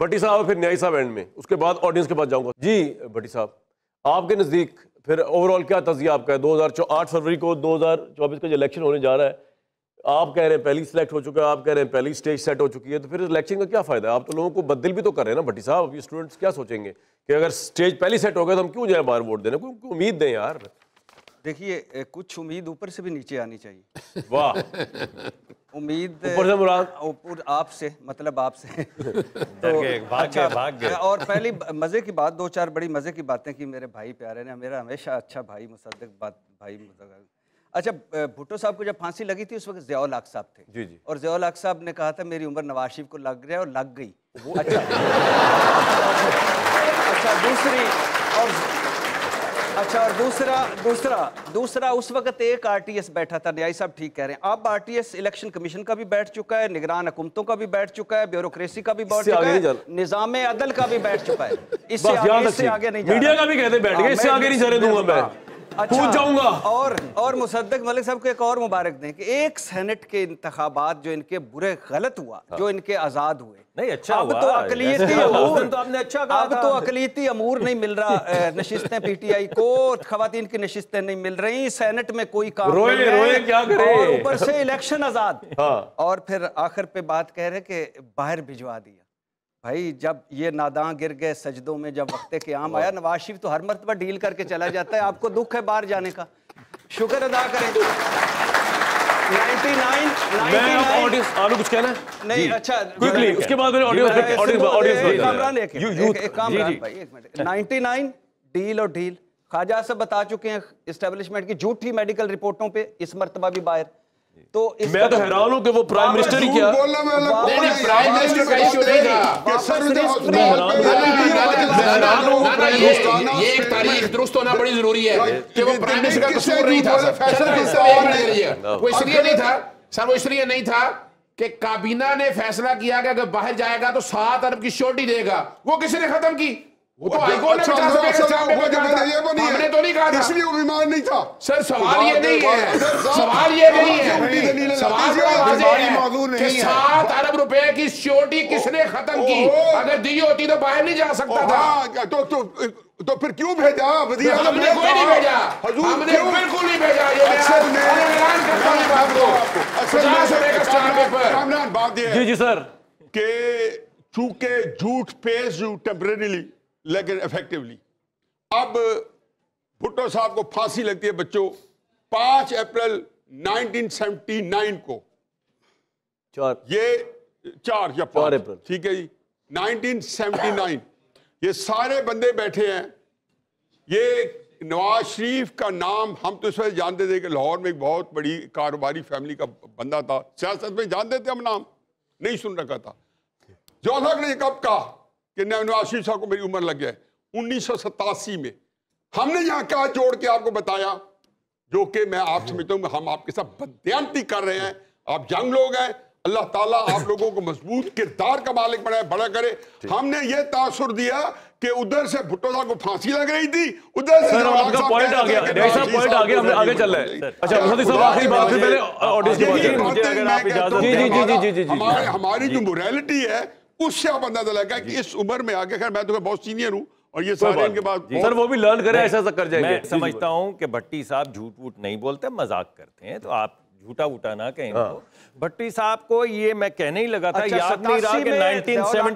भट्टी साहब फिर न्यायी साहब एंड में, उसके बाद ऑडियंस के पास जाऊंगा। जी भट्टी साहब, आपके नज़दीक फिर ओवरऑल क्या तज़किया आपका है? 2008 फरवरी को 2024 का जो इलेक्शन होने जा रहा है, आप कह रहे हैं पहली सिलेक्ट हो चुका है, आप कह रहे हैं पहली स्टेज सेट हो चुकी है, तो फिर इलेक्शन का क्या फायदा है? आप तो लोगों को बदल भी तो कर रहे हैं ना भट्टी साहब। ये स्टूडेंट्स क्या सोचेंगे कि अगर स्टेज पहली सेट हो गया तो हम क्यों जाए बाहर वोट देने? कोई उम्मीद दें यार। देखिए, कुछ उम्मीद ऊपर से भी नीचे आनी चाहिए। वाह। उम्मीद ऊपर से मुराद ऊपर आपसे, मतलब आपसे तो अच्छा भाग गए। और पहली मज़े की बात, दो चार बड़ी मज़े की बातें की मेरे भाई प्यारे ने। मेरा हमेशा अच्छा भाई भाई अच्छा, भुट्टो साहब को जब फांसी लगी थी उस वक्त ज़ियाउल हक साहब थे। जी जी। और ज़ियाउल हक साहब ने कहा था मेरी उम्र नवाज शरीफ को लग गया, और लग गई। अच्छा, दूसरा उस वक्त एक आरटीएस बैठा था। न्यायी साहब ठीक कह रहे हैं। अब आरटीएस इलेक्शन कमीशन का भी बैठ चुका है, निगरान हुकूमतों का भी बैठ चुका है, ब्यूरोक्रेसी का भी बैठ चुका है, निजाम अदल का भी बैठ चुका है। इससे आगे नहीं, मीडिया का भी कहते बैठ गए, इससे आगे नहीं जाने दूंगा मैं। अच्छा जाऊंगा। और मुसद्दक मलिक साहब को एक और मुबारक दें कि एक सेनेट के इंतखाबात जो इनके बुरे गलत हुआ, जो इनके आजाद हुए, नहीं अच्छा अब तो अकलियती अमूर, तो आपने अच्छा कहा, अब तो अकलियती अमूर नहीं मिल रहा। नशिस्तें पीटीआई को, खवातीन की नशिस्तें नहीं मिल रही, सेनेट में कोई काम रोए क्या करे, और ऊपर से इलेक्शन आजाद। हाँ। और फिर आखिर पे बात कह रहे कि बाहर भिजवा दिया। भाई जब ये नादां गिर गए सजदों में, जब वक्ते क़याम आया, नवाज शरीफ तो हर मर्तबा डील करके चला जाता है। आपको दुख है बाहर जाने का, शुक्र अदा करें। 99 आलू कुछ कहना है? नहीं, अच्छा क्विकली उसके बाद कामरान एक मिनट। 99 डील और ढील ख्वाजा साहब बता चुके हैं इस्टेब्लिशमेंट की झूठी मेडिकल रिपोर्टों पे, इस मर्तबा भी बाहर। तो मैं तो हैरान हूं कि वो प्राइम मिनिस्टर ही क्या, प्राइम मिनिस्टर का इशू नहीं था। ये एक तारीख दुरुस्त होना बड़ी जरूरी है कि वो प्राइम मिनिस्टर का कसूर नहीं था। वो इसलिए नहीं था सर, वो इसलिए नहीं था कि काबीना ने फैसला किया कि अगर बाहर जाएगा तो 7 अरब की सिक्योरिटी देगा। वो किसने खत्म की? वो तो हाईकोर्ट ने 50 हमने तो नहीं कहा था, इसलिए वो बीमार नहीं था। सर सवाल ये नहीं है, सवाल ये नहीं है, सवाल कि 7 अरब रुपए की सिक्योरिटी किसने खत्म की? अगर दी होती तो बाहर नहीं जा सकता था। तो फिर क्यों भेजा? हमने कोई नहीं भेजा, हमने बिल्कुल नहीं भेजा। ऐलान करता हूं आपको, 50 रुपए का स्टाम्प पेपर। बात ये जी जी सर, कि चूंकि झूठ पेश यू टेम्परेरीली लेकिन इफेक्टिवली, अब भुट्टो साहब को फांसी लगती है बच्चों 5 अप्रैल 1979 को। ये 4 या 5 अप्रैल, ठीक है जी, 1979। ये सारे बंदे बैठे हैं। ये नवाज शरीफ का नाम हम तो इस वजह जानते थे कि लाहौर में एक बहुत बड़ी कारोबारी फैमिली का बंदा था। सियासत में जानते थे हम, नाम नहीं सुन रखा था। जौहर ने कब कहा कि नवाज शरीफ साहब को मेरी उम्र लग गया? 1987 में। हमने यहाँ क्या जोड़ के आपको बताया, जो कि मैं आप समझता हूँ हम आपके साथ बदयांती कर रहे हैं। आप जंग लोग हैं, अल्लाह ताला आप लोगों को मजबूत किरदार का मालिक बनाए, बड़ा करे। हमने ये तासुर दिया कि उधर से भुट्टो साहब को फांसी लग रही थी, उधर से आपका पॉइंट आ गया, पॉइंट आ गया, हम आगे चल रहे हैं। अच्छा मुहद्दिस साहब, आखिरी बात से पहले ऑडियंस की बात, हमारी जो मोरालिटी है उससे आप अंदाजा लगा कि इस उम्र में आगे, खैर मैं तो बहुत सीनियर हूं और ये सारे इनके बाद सर वो भी लर्न करें, ऐसा कर जाएंगे। मैं समझता हूं कि भट्टी साहब झूठ वूठ नहीं बोलते, मजाक करते हैं, तो आप झूठा वूटा ना कहें। भट्टी साहब को ये मैं कहने ही लगा था, याद नहीं रहा कि 1979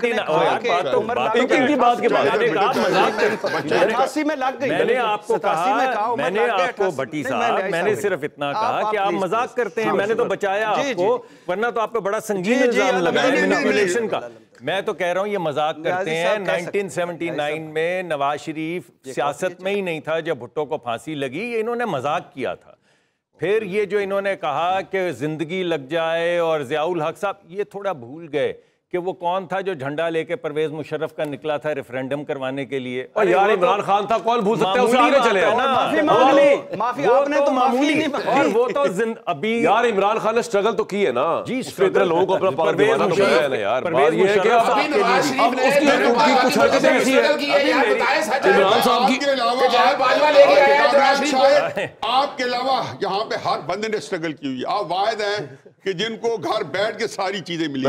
की बात के बाद में लग गई। मैंने आपको कहा, मैंने आपको भट्टी साहब, मैंने सिर्फ इतना कहा कि आप मजाक करते हैं। मैंने तो बचाया आपको, वरना तो आप पे बड़ा संगीन इल्जाम लगा है मैनिपुलेशन का। मैं तो कह रहा हूं ये मजाक करते हैं। 1979 में नवाज शरीफ सियासत में ही नहीं था जब भुट्टो को फांसी लगी, ये इन्होंने मजाक किया था। फिर ये जो इन्होंने कहा कि जिंदगी लग जाए, और ज़ियाउल हक साहब ये थोड़ा भूल गए कि वो कौन था जो झंडा लेके परवेज मुशर्रफ का निकला था रेफरेंडम करवाने के लिए। और यार इमरान खान था, कौन भूल सकता है, उसे आगे चले ना। माफी आपने तो मामूली नहीं, और वो तो अभी यार इमरान खान ने स्ट्रगल तो की है ना जी, स्ट्रगल लोगों को अपना परवेज मुशर्रफ है ना यार। बात ये है कि अब कुछ हरकतें ऐसी है इमरान साहब की, आपके अलावा यहाँ पे हर बंदे ने स्ट्रगल की हुई। आप वाहिद हैं कि जिनको घर बैठ के सारी चीजें मिली।